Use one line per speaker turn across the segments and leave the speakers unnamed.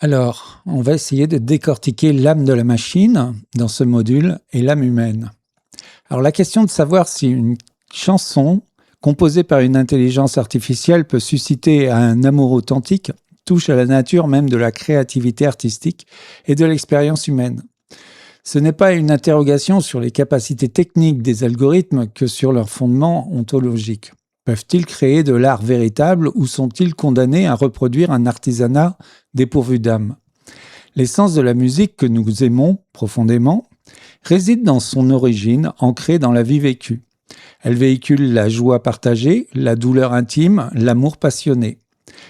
Alors, on va essayer de décortiquer l'âme de la machine dans ce module et l'âme humaine. Alors, la question de savoir si une chanson composée par une intelligence artificielle peut susciter un amour authentique touche à la nature même de la créativité artistique et de l'expérience humaine. Ce n'est pas une interrogation sur les capacités techniques des algorithmes que sur leur fondement ontologique. Peuvent-ils créer de l'art véritable ou sont-ils condamnés à reproduire un artisanat dépourvu d'âme? L'essence de la musique que nous aimons profondément réside dans son origine ancrée dans la vie vécue. Elle véhicule la joie partagée, la douleur intime, l'amour passionné.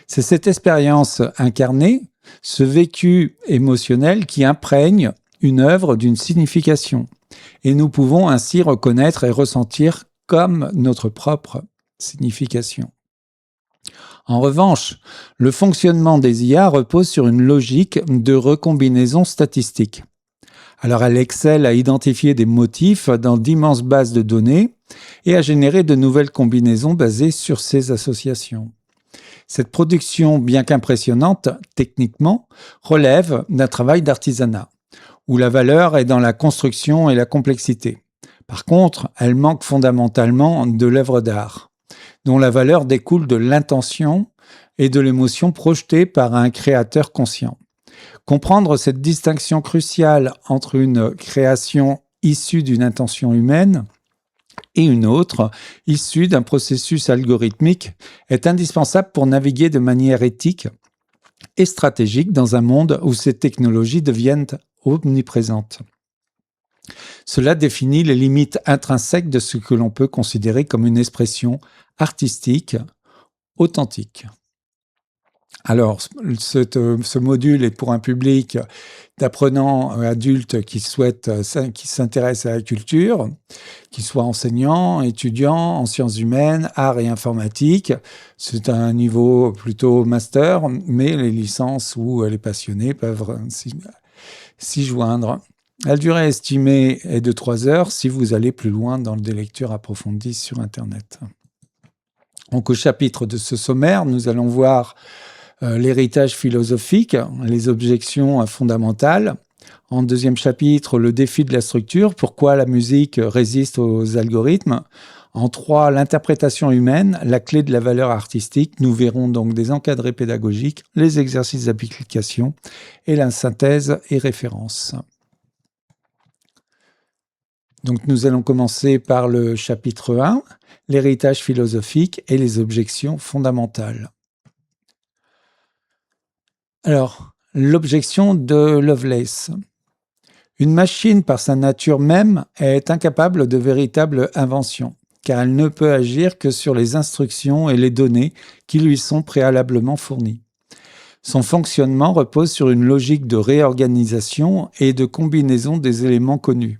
C'est cette expérience incarnée, ce vécu émotionnel qui imprègne une œuvre d'une signification. Et nous pouvons ainsi reconnaître et ressentir comme notre propre signification. En revanche, le fonctionnement des IA repose sur une logique de recombinaison statistique. Alors elle excelle à identifier des motifs dans d'immenses bases de données et à générer de nouvelles combinaisons basées sur ces associations. Cette production, bien qu'impressionnante techniquement, relève d'un travail d'artisanat, où la valeur est dans la construction et la complexité. Par contre, elle manque fondamentalement de l'œuvre d'art, dont la valeur découle de l'intention et de l'émotion projetée par un créateur conscient. Comprendre cette distinction cruciale entre une création issue d'une intention humaine et une autre, issue d'un processus algorithmique, est indispensable pour naviguer de manière éthique et stratégique dans un monde où ces technologies deviennent omniprésentes. Cela définit les limites intrinsèques de ce que l'on peut considérer comme une expression artistique authentique. Alors, ce module est pour un public d'apprenants adultes qui s'intéressent à la culture, qui soient enseignants, étudiants en sciences humaines, arts et informatique. C'est un niveau plutôt master, mais les licences ou les passionnés peuvent s'y joindre. La durée estimée est de 3 heures si vous allez plus loin dans des lectures approfondies sur Internet. Donc, au chapitre de ce sommaire, nous allons voir l'héritage philosophique, les objections fondamentales. En deuxième chapitre, le défi de la structure, pourquoi la musique résiste aux algorithmes. En 3, l'interprétation humaine, la clé de la valeur artistique. Nous verrons donc des encadrés pédagogiques, les exercices d'application et la synthèse et référence. Donc nous allons commencer par le chapitre 1, l'héritage philosophique et les objections fondamentales. Alors, l'objection de Lovelace. Une machine, par sa nature même, est incapable de véritable invention, car elle ne peut agir que sur les instructions et les données qui lui sont préalablement fournies. Son fonctionnement repose sur une logique de réorganisation et de combinaison des éléments connus,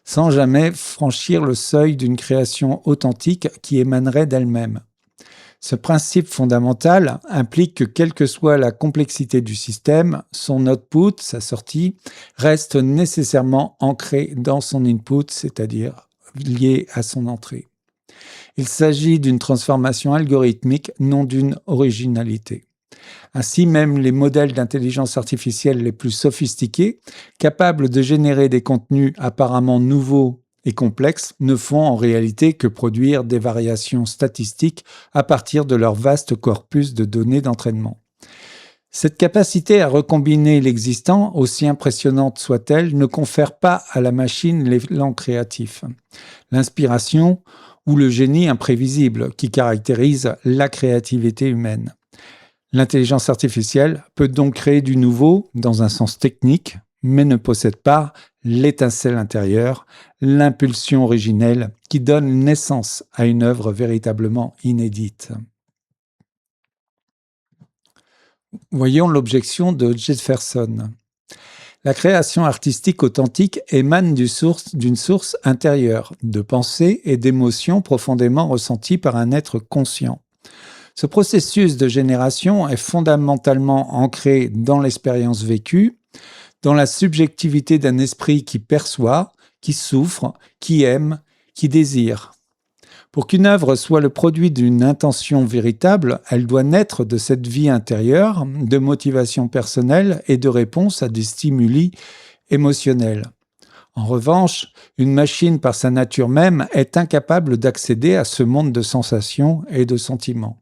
sans jamais franchir le seuil d'une création authentique qui émanerait d'elle-même. Ce principe fondamental implique que, quelle que soit la complexité du système, son output, sa sortie, reste nécessairement ancré dans son input, c'est-à-dire lié à son entrée. Il s'agit d'une transformation algorithmique, non d'une originalité. Ainsi, même les modèles d'intelligence artificielle les plus sophistiqués, capables de générer des contenus apparemment nouveaux et complexes, ne font en réalité que produire des variations statistiques à partir de leur vaste corpus de données d'entraînement. Cette capacité à recombiner l'existant, aussi impressionnante soit-elle, ne confère pas à la machine l'élan créatif, l'inspiration ou le génie imprévisible qui caractérise la créativité humaine. L'intelligence artificielle peut donc créer du nouveau dans un sens technique, mais ne possède pas l'étincelle intérieure, l'impulsion originelle qui donne naissance à une œuvre véritablement inédite. Voyons l'objection de Jefferson. La création artistique authentique émane d'une source intérieure, de pensée et d'émotions profondément ressenties par un être conscient. Ce processus de génération est fondamentalement ancré dans l'expérience vécue, dans la subjectivité d'un esprit qui perçoit, qui souffre, qui aime, qui désire. Pour qu'une œuvre soit le produit d'une intention véritable, elle doit naître de cette vie intérieure, de motivation personnelle et de réponse à des stimuli émotionnels. En revanche, une machine par sa nature même est incapable d'accéder à ce monde de sensations et de sentiments.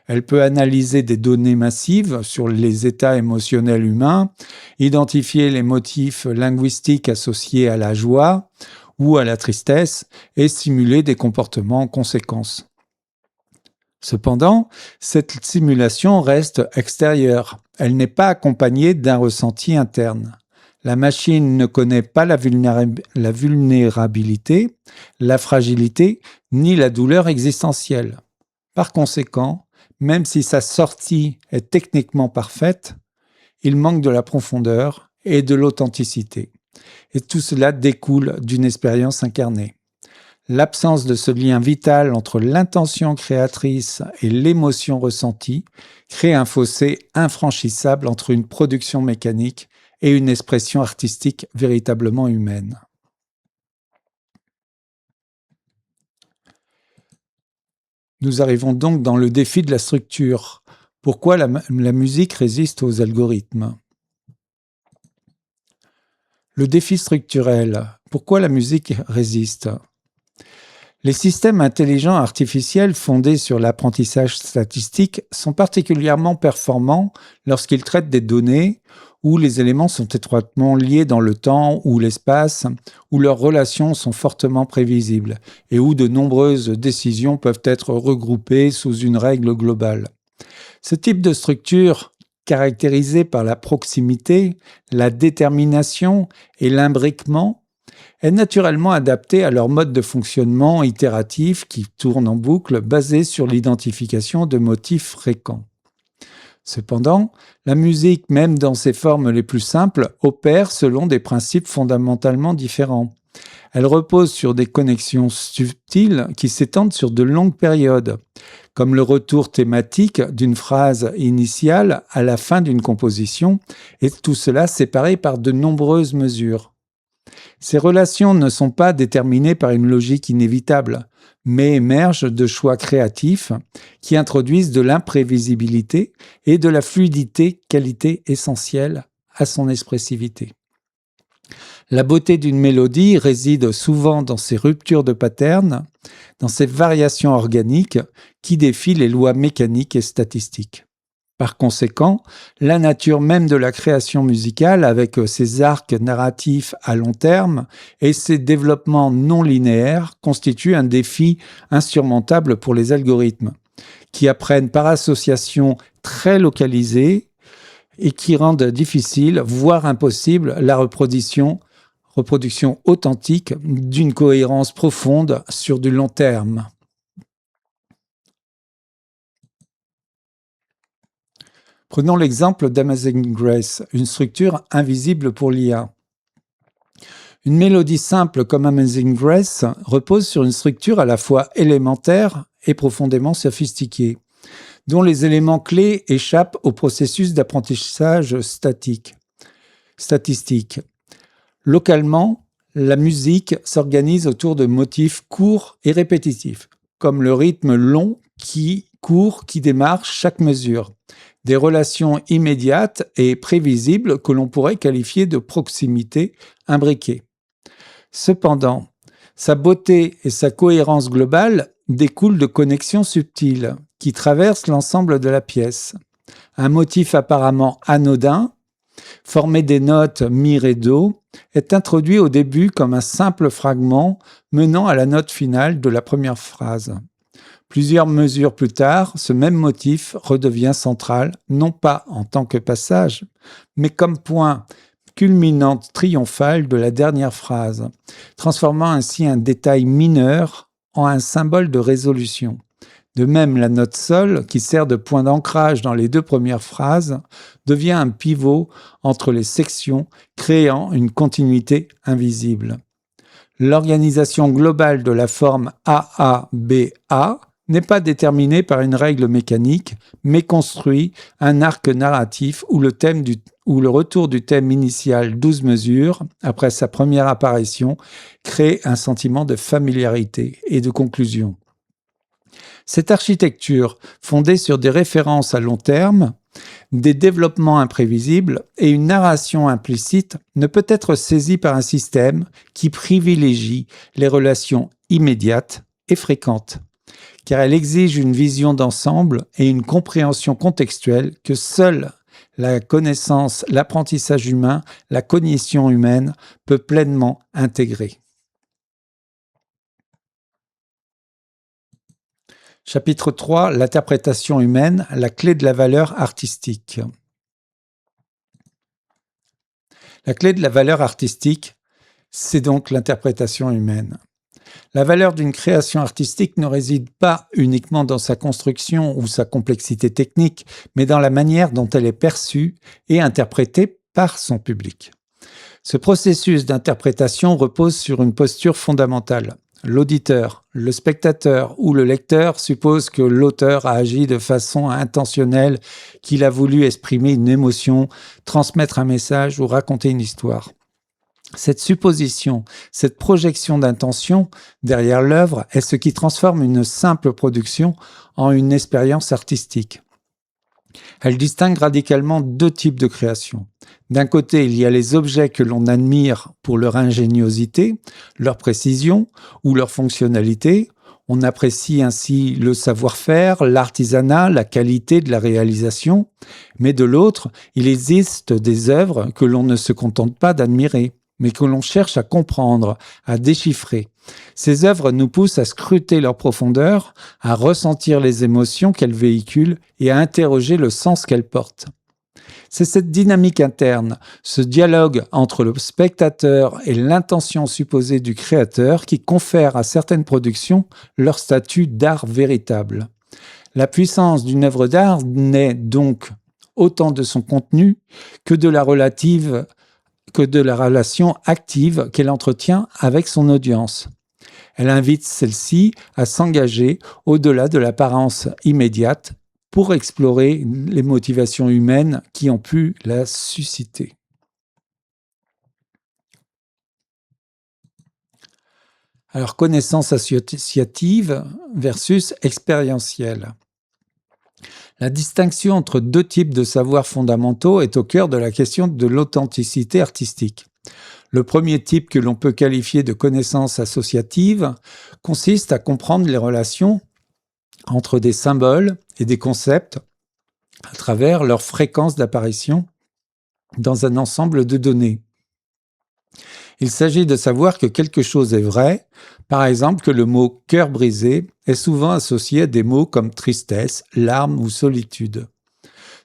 Elle peut analyser des données massives sur les états émotionnels humains, identifier les motifs linguistiques associés à la joie ou à la tristesse et simuler des comportements en conséquence. Cependant, cette simulation reste extérieure. Elle n'est pas accompagnée d'un ressenti interne. La machine ne connaît pas la vulnérabilité, la fragilité, ni la douleur existentielle. Par conséquent, même si sa sortie est techniquement parfaite, il manque de la profondeur et de l'authenticité. Et tout cela découle d'une expérience incarnée. L'absence de ce lien vital entre l'intention créatrice et l'émotion ressentie crée un fossé infranchissable entre une production mécanique et une expression artistique véritablement humaine. Nous arrivons donc dans le défi de la structure. Pourquoi la musique résiste aux algorithmes ? Le défi structurel. Pourquoi la musique résiste ? Les systèmes intelligents artificiels fondés sur l'apprentissage statistique sont particulièrement performants lorsqu'ils traitent des données où les éléments sont étroitement liés dans le temps ou l'espace, où leurs relations sont fortement prévisibles et où de nombreuses décisions peuvent être regroupées sous une règle globale. Ce type de structure, caractérisée par la proximité, la détermination et l'imbriquement, est naturellement adapté à leur mode de fonctionnement itératif qui tourne en boucle, basé sur l'identification de motifs fréquents. Cependant, la musique, même dans ses formes les plus simples, opère selon des principes fondamentalement différents. Elle repose sur des connexions subtiles qui s'étendent sur de longues périodes, comme le retour thématique d'une phrase initiale à la fin d'une composition, et tout cela séparé par de nombreuses mesures. Ces relations ne sont pas déterminées par une logique inévitable, mais émergent de choix créatifs qui introduisent de l'imprévisibilité et de la fluidité, qualité essentielle à son expressivité. La beauté d'une mélodie réside souvent dans ses ruptures de pattern, dans ses variations organiques qui défient les lois mécaniques et statistiques. Par conséquent, la nature même de la création musicale, avec ses arcs narratifs à long terme et ses développements non linéaires, constitue un défi insurmontable pour les algorithmes, qui apprennent par association très localisée et qui rendent difficile, voire impossible, la reproduction authentique d'une cohérence profonde sur du long terme. Prenons l'exemple d'Amazing Grace, une structure invisible pour l'IA. Une mélodie simple comme Amazing Grace repose sur une structure à la fois élémentaire et profondément sophistiquée, dont les éléments clés échappent au processus d'apprentissage statistique. Localement, la musique s'organise autour de motifs courts et répétitifs, comme le rythme long qui démarre chaque mesure. Des relations immédiates et prévisibles que l'on pourrait qualifier de proximité imbriquée. Cependant, sa beauté et sa cohérence globale découlent de connexions subtiles qui traversent l'ensemble de la pièce. Un motif apparemment anodin, formé des notes mi, ré, do, est introduit au début comme un simple fragment menant à la note finale de la première phrase. Plusieurs mesures plus tard, ce même motif redevient central, non pas en tant que passage, mais comme point culminant triomphal de la dernière phrase, transformant ainsi un détail mineur en un symbole de résolution. De même, la note sol, qui sert de point d'ancrage dans les deux premières phrases, devient un pivot entre les sections, créant une continuité invisible. L'organisation globale de la forme AABA n'est pas déterminée par une règle mécanique, mais construit un arc narratif où le retour du thème initial 12 mesures, après sa première apparition, crée un sentiment de familiarité et de conclusion. Cette architecture, fondée sur des références à long terme, des développements imprévisibles et une narration implicite, ne peut être saisie par un système qui privilégie les relations immédiates et fréquentes, car elle exige une vision d'ensemble et une compréhension contextuelle que seule la connaissance, l'apprentissage humain, la cognition humaine peut pleinement intégrer. Chapitre 3, l'interprétation humaine, la clé de la valeur artistique. La clé de la valeur artistique, c'est donc l'interprétation humaine. La valeur d'une création artistique ne réside pas uniquement dans sa construction ou sa complexité technique, mais dans la manière dont elle est perçue et interprétée par son public. Ce processus d'interprétation repose sur une posture fondamentale. L'auditeur, le spectateur ou le lecteur suppose que l'auteur a agi de façon intentionnelle, qu'il a voulu exprimer une émotion, transmettre un message ou raconter une histoire. Cette supposition, cette projection d'intention derrière l'œuvre est ce qui transforme une simple production en une expérience artistique. Elle distingue radicalement deux types de création. D'un côté, il y a les objets que l'on admire pour leur ingéniosité, leur précision ou leur fonctionnalité. On apprécie ainsi le savoir-faire, l'artisanat, la qualité de la réalisation. Mais de l'autre, il existe des œuvres que l'on ne se contente pas d'admirer, mais que l'on cherche à comprendre, à déchiffrer. Ces œuvres nous poussent à scruter leur profondeur, à ressentir les émotions qu'elles véhiculent et à interroger le sens qu'elles portent. C'est cette dynamique interne, ce dialogue entre le spectateur et l'intention supposée du créateur qui confère à certaines productions leur statut d'art véritable. La puissance d'une œuvre d'art naît donc autant de son contenu que de la relation active qu'elle entretient avec son audience. Elle invite celle-ci à s'engager au-delà de l'apparence immédiate pour explorer les motivations humaines qui ont pu la susciter. Alors, connaissance associative versus expérientielle. La distinction entre deux types de savoirs fondamentaux est au cœur de la question de l'authenticité artistique. Le premier type que l'on peut qualifier de connaissance associative consiste à comprendre les relations entre des symboles et des concepts à travers leur fréquence d'apparition dans un ensemble de données. Il s'agit de savoir que quelque chose est vrai, par exemple que le mot « cœur brisé » est souvent associé à des mots comme tristesse, larmes ou solitude.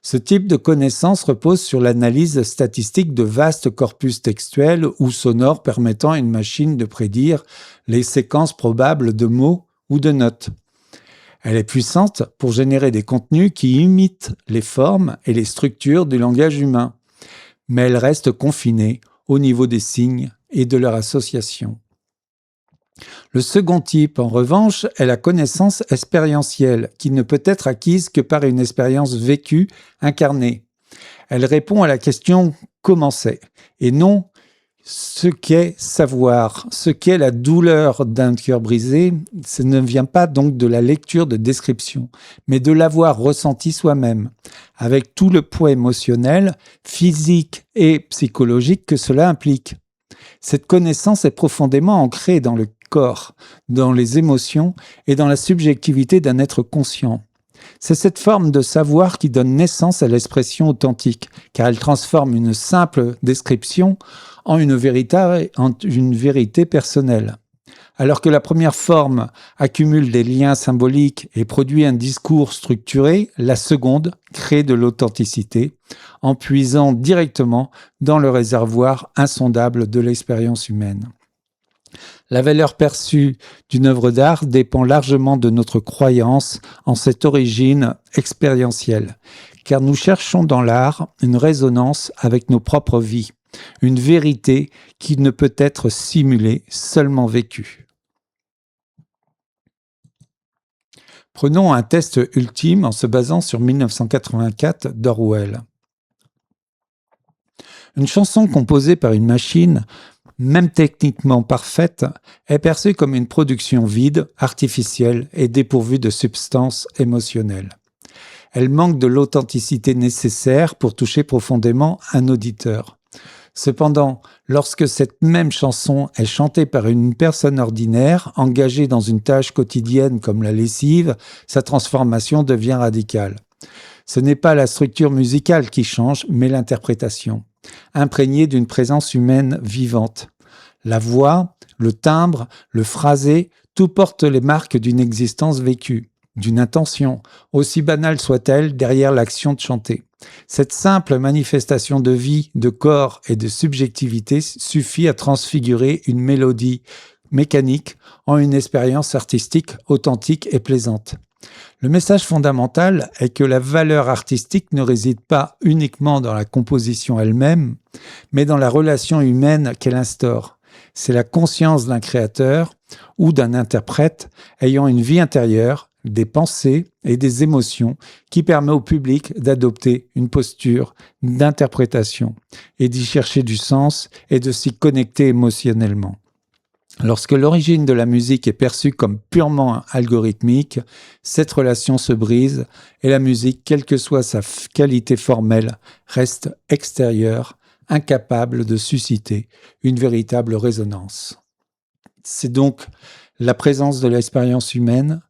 Ce type de connaissance repose sur l'analyse statistique de vastes corpus textuels ou sonores permettant à une machine de prédire les séquences probables de mots ou de notes. Elle est puissante pour générer des contenus qui imitent les formes et les structures du langage humain, mais elle reste confinée au niveau des signes et de leur association. Le second type, en revanche, est la connaissance expérientielle, qui ne peut être acquise que par une expérience vécue, incarnée. Elle répond à la question « comment c'est ?» et non ce qu'est savoir, ce qu'est la douleur d'un cœur brisé. Ce ne vient pas donc de la lecture de description, mais de l'avoir ressenti soi-même, avec tout le poids émotionnel, physique et psychologique que cela implique. Cette connaissance est profondément ancrée dans le corps, dans les émotions et dans la subjectivité d'un être conscient. C'est cette forme de savoir qui donne naissance à l'expression authentique, car elle transforme une simple description en une vérité personnelle. Alors que la première forme accumule des liens symboliques et produit un discours structuré, la seconde crée de l'authenticité en puisant directement dans le réservoir insondable de l'expérience humaine. La valeur perçue d'une œuvre d'art dépend largement de notre croyance en cette origine expérientielle, car nous cherchons dans l'art une résonance avec nos propres vies, une vérité qui ne peut être simulée, seulement vécue. Prenons un test ultime en se basant sur 1984 d'Orwell. Une chanson composée par une machine même techniquement parfaite, est perçue comme une production vide, artificielle et dépourvue de substance émotionnelle. Elle manque de l'authenticité nécessaire pour toucher profondément un auditeur. Cependant, lorsque cette même chanson est chantée par une personne ordinaire, engagée dans une tâche quotidienne comme la lessive, sa transformation devient radicale. Ce n'est pas la structure musicale qui change, mais l'interprétation, imprégnée d'une présence humaine vivante. La voix, le timbre, le phrasé, tout porte les marques d'une existence vécue, d'une intention, aussi banale soit-elle, derrière l'action de chanter. Cette simple manifestation de vie, de corps et de subjectivité suffit à transfigurer une mélodie mécanique en une expérience artistique authentique et plaisante. Le message fondamental est que la valeur artistique ne réside pas uniquement dans la composition elle-même, mais dans la relation humaine qu'elle instaure. C'est la conscience d'un créateur ou d'un interprète ayant une vie intérieure, des pensées et des émotions qui permet au public d'adopter une posture d'interprétation et d'y chercher du sens et de s'y connecter émotionnellement. Lorsque l'origine de la musique est perçue comme purement algorithmique, cette relation se brise et la musique, quelle que soit sa qualité formelle, reste extérieure, incapable de susciter une véritable résonance. C'est donc la présence de l'expérience humaine,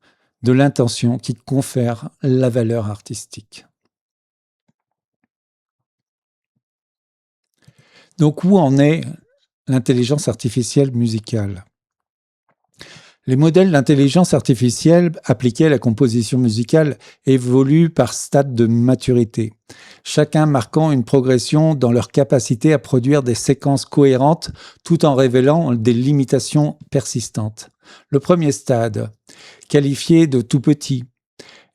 de l'intention qui confère la valeur artistique. Donc où en est l'intelligence artificielle musicale ? Les modèles d'intelligence artificielle appliqués à la composition musicale évoluent par stade de maturité, chacun marquant une progression dans leur capacité à produire des séquences cohérentes tout en révélant des limitations persistantes. Le premier stade, qualifié de tout petit,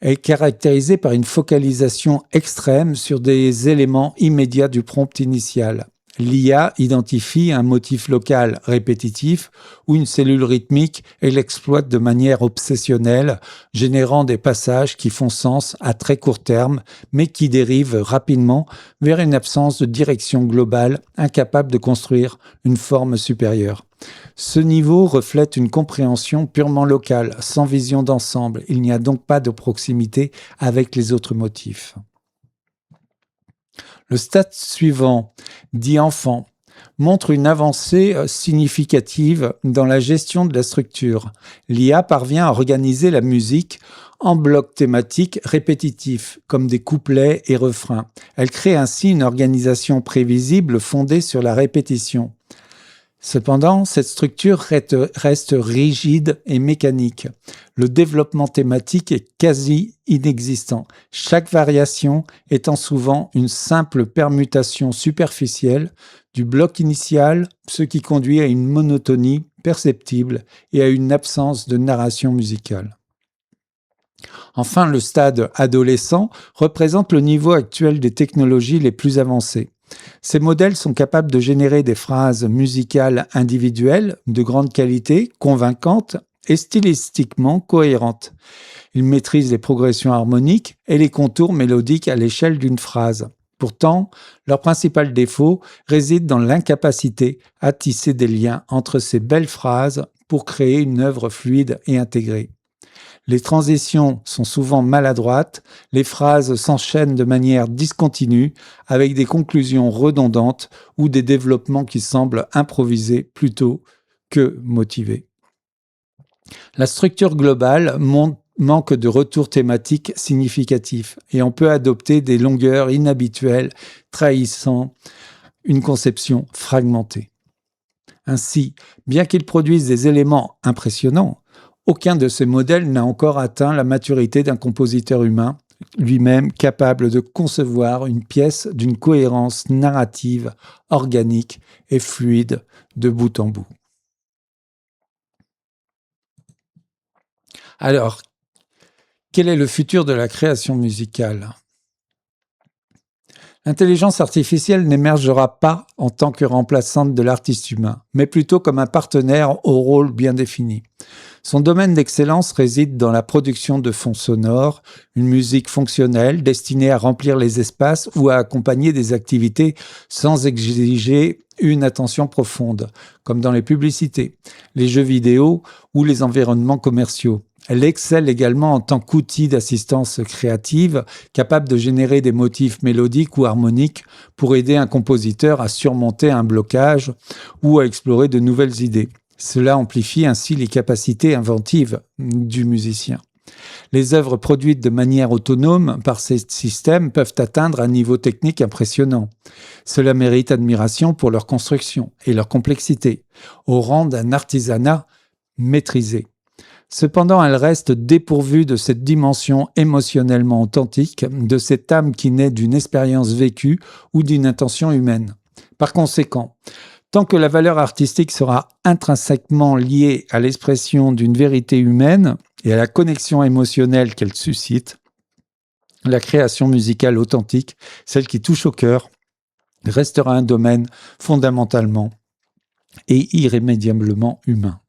est caractérisé par une focalisation extrême sur des éléments immédiats du prompt initial. L'IA identifie un motif local répétitif ou une cellule rythmique et l'exploite de manière obsessionnelle, générant des passages qui font sens à très court terme, mais qui dérivent rapidement vers une absence de direction globale, incapable de construire une forme supérieure. Ce niveau reflète une compréhension purement locale, sans vision d'ensemble. Il n'y a donc pas de proximité avec les autres motifs. Le stade suivant, dit enfant, montre une avancée significative dans la gestion de la structure. L'IA parvient à organiser la musique en blocs thématiques répétitifs, comme des couplets et refrains. Elle crée ainsi une organisation prévisible fondée sur la répétition. Cependant, cette structure reste rigide et mécanique. Le développement thématique est quasi inexistant, chaque variation étant souvent une simple permutation superficielle du bloc initial, ce qui conduit à une monotonie perceptible et à une absence de narration musicale. Enfin, le stade adolescent représente le niveau actuel des technologies les plus avancées. Ces modèles sont capables de générer des phrases musicales individuelles de grande qualité, convaincantes et stylistiquement cohérentes. Ils maîtrisent les progressions harmoniques et les contours mélodiques à l'échelle d'une phrase. Pourtant, leur principal défaut réside dans l'incapacité à tisser des liens entre ces belles phrases pour créer une œuvre fluide et intégrée. Les transitions sont souvent maladroites, les phrases s'enchaînent de manière discontinue, avec des conclusions redondantes ou des développements qui semblent improvisés plutôt que motivés. La structure globale manque de retours thématiques significatifs et on peut adopter des longueurs inhabituelles, trahissant une conception fragmentée. Ainsi, bien qu'ils produisent des éléments impressionnants, aucun de ces modèles n'a encore atteint la maturité d'un compositeur humain, lui-même capable de concevoir une pièce d'une cohérence narrative, organique et fluide de bout en bout. Alors, quel est le futur de la création musicale ? L'intelligence artificielle n'émergera pas en tant que remplaçante de l'artiste humain, mais plutôt comme un partenaire au rôle bien défini. Son domaine d'excellence réside dans la production de fonds sonores, une musique fonctionnelle destinée à remplir les espaces ou à accompagner des activités sans exiger une attention profonde, comme dans les publicités, les jeux vidéo ou les environnements commerciaux. Elle excelle également en tant qu'outil d'assistance créative, capable de générer des motifs mélodiques ou harmoniques pour aider un compositeur à surmonter un blocage ou à explorer de nouvelles idées. Cela amplifie ainsi les capacités inventives du musicien. Les œuvres produites de manière autonome par ces systèmes peuvent atteindre un niveau technique impressionnant. Cela mérite admiration pour leur construction et leur complexité, au rang d'un artisanat maîtrisé. Cependant, elles restent dépourvues de cette dimension émotionnellement authentique, de cette âme qui naît d'une expérience vécue ou d'une intention humaine. Par conséquent, tant que la valeur artistique sera intrinsèquement liée à l'expression d'une vérité humaine et à la connexion émotionnelle qu'elle suscite, la création musicale authentique, celle qui touche au cœur, restera un domaine fondamentalement et irrémédiablement humain.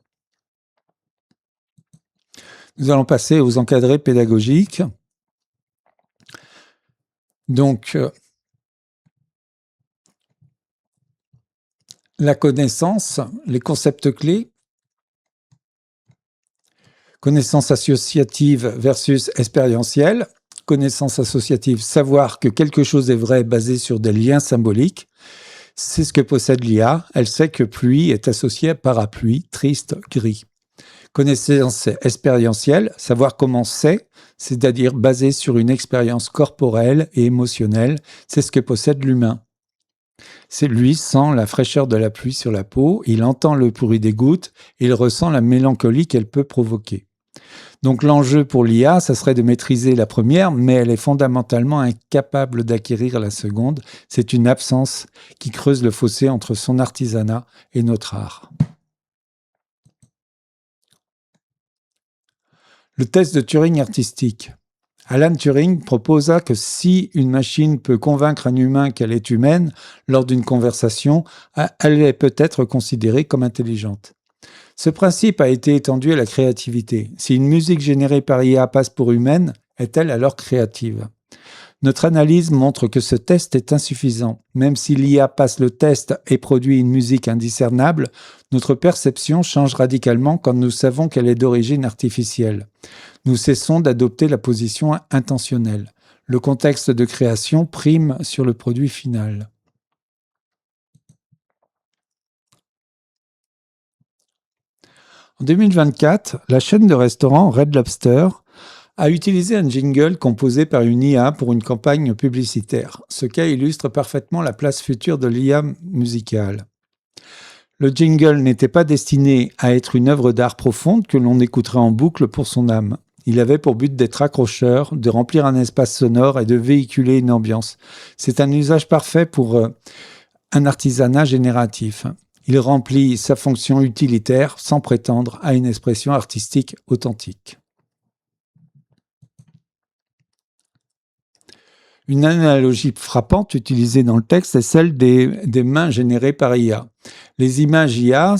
Nous allons passer aux encadrés pédagogiques. Donc, la connaissance, les concepts clés, connaissance associative versus expérientielle. Connaissance associative, savoir que quelque chose est vrai basé sur des liens symboliques. C'est ce que possède l'IA. Elle sait que pluie est associée à parapluie, triste, gris. Connaissance expérientielle, savoir comment c'est-à-dire basé sur une expérience corporelle et émotionnelle, c'est ce que possède l'humain. C'est lui sent la fraîcheur de la pluie sur la peau, il entend le bruit des gouttes, il ressent la mélancolie qu'elle peut provoquer. Donc l'enjeu pour l'IA, ça serait de maîtriser la première, mais elle est fondamentalement incapable d'acquérir la seconde. C'est une absence qui creuse le fossé entre son artisanat et notre art. Le test de Turing artistique. Alan Turing proposa que si une machine peut convaincre un humain qu'elle est humaine lors d'une conversation, elle est peut-être considérée comme intelligente. Ce principe a été étendu à la créativité. Si une musique générée par IA passe pour humaine, est-elle alors créative ? Notre analyse montre que ce test est insuffisant. Même si l'IA passe le test et produit une musique indiscernable, notre perception change radicalement quand nous savons qu'elle est d'origine artificielle. Nous cessons d'adopter la position intentionnelle. Le contexte de création prime sur le produit final. En 2024, la chaîne de restaurants Red Lobster a utilisé un jingle composé par une IA pour une campagne publicitaire. Ce cas illustre parfaitement la place future de l'IA musicale. Le jingle n'était pas destiné à être une œuvre d'art profonde que l'on écouterait en boucle pour son âme. Il avait pour but d'être accrocheur, de remplir un espace sonore et de véhiculer une ambiance. C'est un usage parfait pour un artisanat génératif. Il remplit sa fonction utilitaire sans prétendre à une expression artistique authentique. Une analogie frappante utilisée dans le texte est celle des mains générées par IA. Les images IA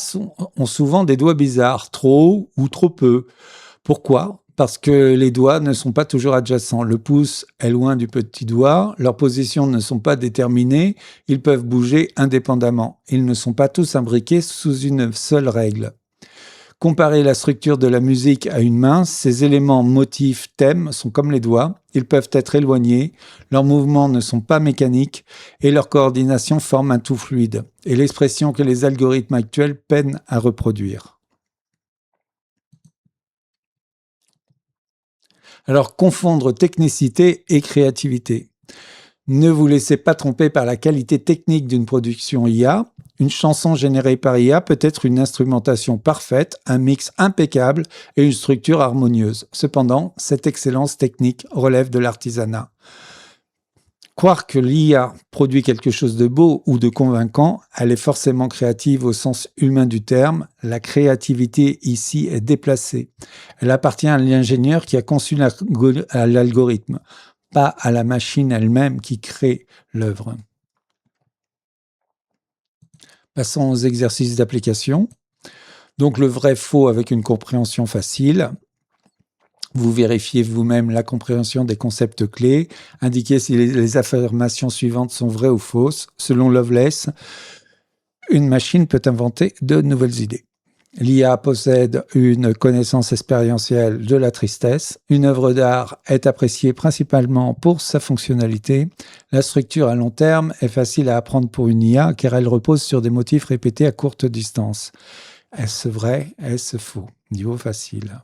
ont souvent des doigts bizarres, trop haut ou trop peu. Pourquoi ? Parce que les doigts ne sont pas toujours adjacents. Le pouce est loin du petit doigt, leurs positions ne sont pas déterminées, ils peuvent bouger indépendamment. Ils ne sont pas tous imbriqués sous une seule règle. Comparer la structure de la musique à une main, ces éléments motifs, thèmes sont comme les doigts, ils peuvent être éloignés, leurs mouvements ne sont pas mécaniques et leur coordination forme un tout fluide, et l'expression que les algorithmes actuels peinent à reproduire. Alors, confondre technicité et créativité. Ne vous laissez pas tromper par la qualité technique d'une production IA. Une chanson générée par IA peut être une instrumentation parfaite, un mix impeccable et une structure harmonieuse. Cependant, cette excellence technique relève de l'artisanat. Croire que l'IA produit quelque chose de beau ou de convaincant, elle est forcément créative au sens humain du terme. La créativité ici est déplacée. Elle appartient à l'ingénieur qui a conçu l'algorithme, pas à la machine elle-même qui crée l'œuvre. Passons aux exercices d'application. Donc le vrai-faux avec une compréhension facile. Vous vérifiez vous-même la compréhension des concepts clés. Indiquez si les affirmations suivantes sont vraies ou fausses. Selon Lovelace, une machine peut inventer de nouvelles idées. L'IA possède une connaissance expérientielle de la tristesse. Une œuvre d'art est appréciée principalement pour sa fonctionnalité. La structure à long terme est facile à apprendre pour une IA car elle repose sur des motifs répétés à courte distance. Est-ce vrai? Est-ce faux? Niveau facile.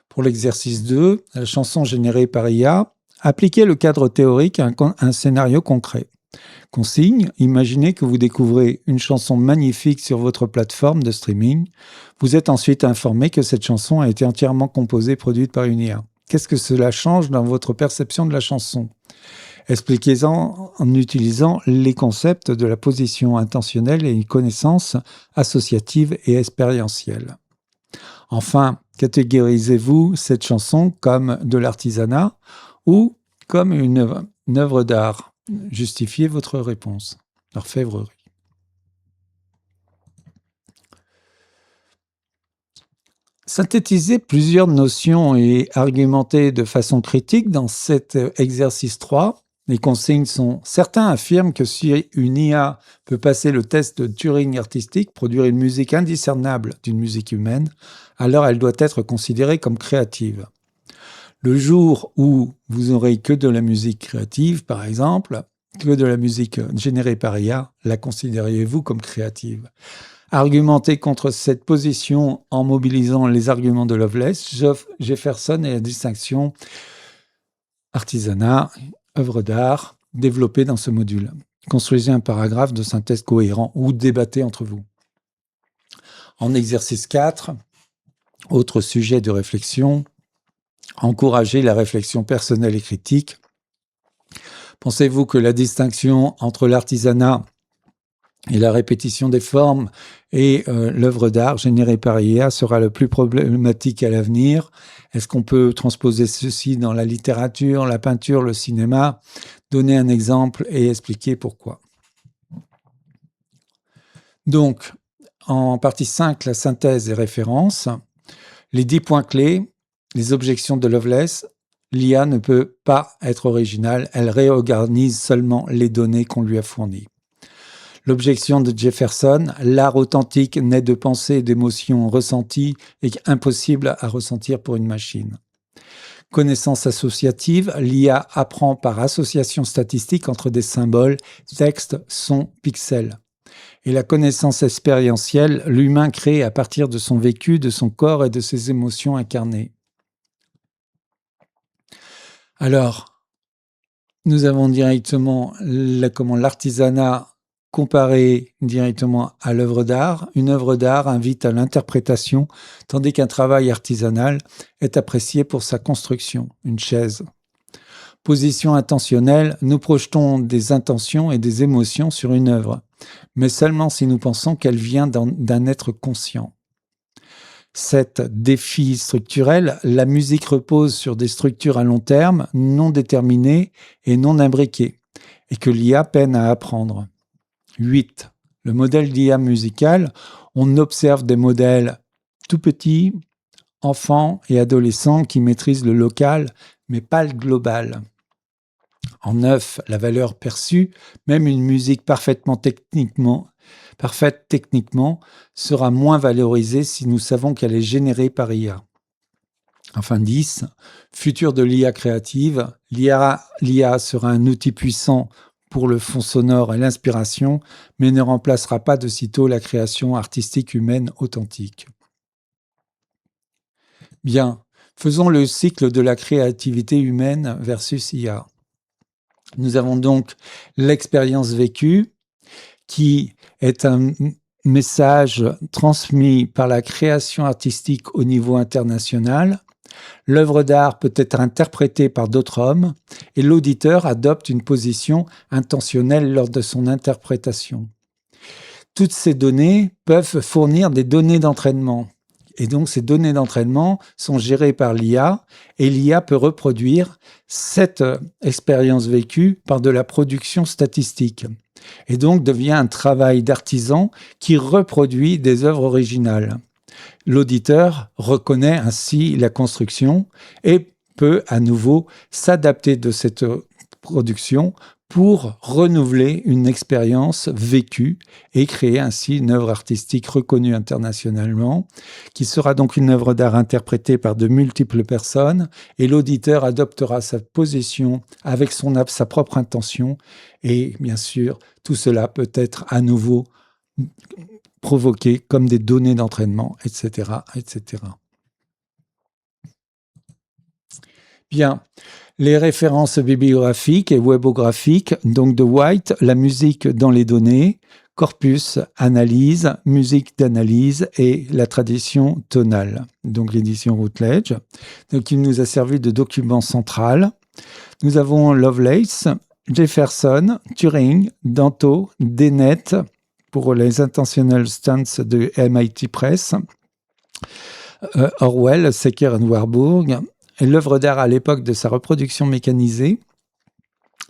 Pour l'exercice 2, la chanson générée par IA, appliquez le cadre théorique à un scénario concret. Consigne, imaginez que vous découvrez une chanson magnifique sur votre plateforme de streaming. Vous êtes ensuite informé que cette chanson a été entièrement composée et produite par une IA. Qu'est-ce que cela change dans votre perception de la chanson? Expliquez-en en utilisant les concepts de la position intentionnelle et une connaissance associative et expérientielle. Enfin, catégorisez-vous cette chanson comme de l'artisanat ou comme une œuvre d'art? Justifiez votre réponse. L'orfèvrerie. Synthétisez plusieurs notions et argumentez de façon critique dans cet exercice 3. Les consignes sont: certains affirment que si une IA peut passer le test de Turing artistique, produire une musique indiscernable d'une musique humaine, alors elle doit être considérée comme créative. Le jour où vous n'aurez que de la musique créative, par exemple, que de la musique générée par IA, la considériez-vous comme créative? Argumentez contre cette position en mobilisant les arguments de Lovelace, Jefferson et la distinction artisanat, œuvre d'art, développée dans ce module. Construisez un paragraphe de synthèse cohérent ou débattez entre vous. En exercice 4, autre sujet de réflexion, encouragez la réflexion personnelle et critique. Pensez-vous que la distinction entre l'artisanat et la répétition des formes et l'œuvre d'art générée par IA sera le plus problématique à l'avenir? Est-ce qu'on peut transposer ceci dans la littérature, la peinture, le cinéma? Donner un exemple et expliquer pourquoi. Donc, en partie 5, la synthèse et référence. Les 10 points clés, les objections de Lovelace. L'IA ne peut pas être originale, elle réorganise seulement les données qu'on lui a fournies. L'objection de Jefferson, l'art authentique naît de pensées et d'émotions ressenties et impossible à ressentir pour une machine. Connaissance associative, l'IA apprend par association statistique entre des symboles, textes, sons, pixels. Et la connaissance expérientielle, l'humain crée à partir de son vécu, de son corps et de ses émotions incarnées. Alors, nous avons directement comment l'artisanat comparé directement à l'œuvre d'art. Une œuvre d'art invite à l'interprétation, tandis qu'un travail artisanal est apprécié pour sa construction, une chaise. Position intentionnelle, nous projetons des intentions et des émotions sur une œuvre, mais seulement si nous pensons qu'elle vient d'un être conscient. 7. Défi structurel, la musique repose sur des structures à long terme, non déterminées et non imbriquées, et que l'IA peine à apprendre. 8. Le modèle d'IA musical, on observe des modèles tout petits, enfants et adolescents qui maîtrisent le local, mais pas le global. En 9, la valeur perçue, même une musique parfaite techniquement, sera moins valorisée si nous savons qu'elle est générée par IA. Enfin 10, futur de l'IA créative, l'IA sera un outil puissant pour le fond sonore et l'inspiration, mais ne remplacera pas de sitôt la création artistique humaine authentique. Bien, faisons le cycle de la créativité humaine versus IA. Nous avons donc l'expérience vécue, qui est un message transmis par la création artistique au niveau international. L'œuvre d'art peut être interprétée par d'autres hommes et l'auditeur adopte une position intentionnelle lors de son interprétation. Toutes ces données peuvent fournir des données d'entraînement. Et donc, ces données d'entraînement sont gérées par l'IA et l'IA peut reproduire cette expérience vécue par de la production statistique. Et donc, devient un travail d'artisan qui reproduit des œuvres originales. L'auditeur reconnaît ainsi la construction et peut à nouveau s'adapter de cette production pour renouveler une expérience vécue et créer ainsi une œuvre artistique reconnue internationalement, qui sera donc une œuvre d'art interprétée par de multiples personnes, et l'auditeur adoptera sa position avec sa propre intention, et bien sûr, tout cela peut être à nouveau provoqué comme des données d'entraînement, etc., etc. Bien. Les références bibliographiques et webographiques, donc de White, la musique dans les données, corpus, analyse, musique d'analyse et la tradition tonale, donc l'édition Routledge. Donc il nous a servi de document central. Nous avons Lovelace, Jefferson, Turing, Danto, Dennett pour les Intentional Stunts de MIT Press, Orwell, Secker et Warburg, l'œuvre d'art à l'époque de sa reproduction mécanisée,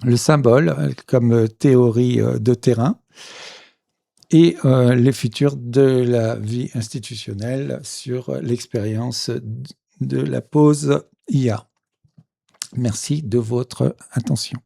le symbole comme théorie de terrain, et les futurs de la vie institutionnelle sur l'expérience de la pause IA. Merci de votre attention.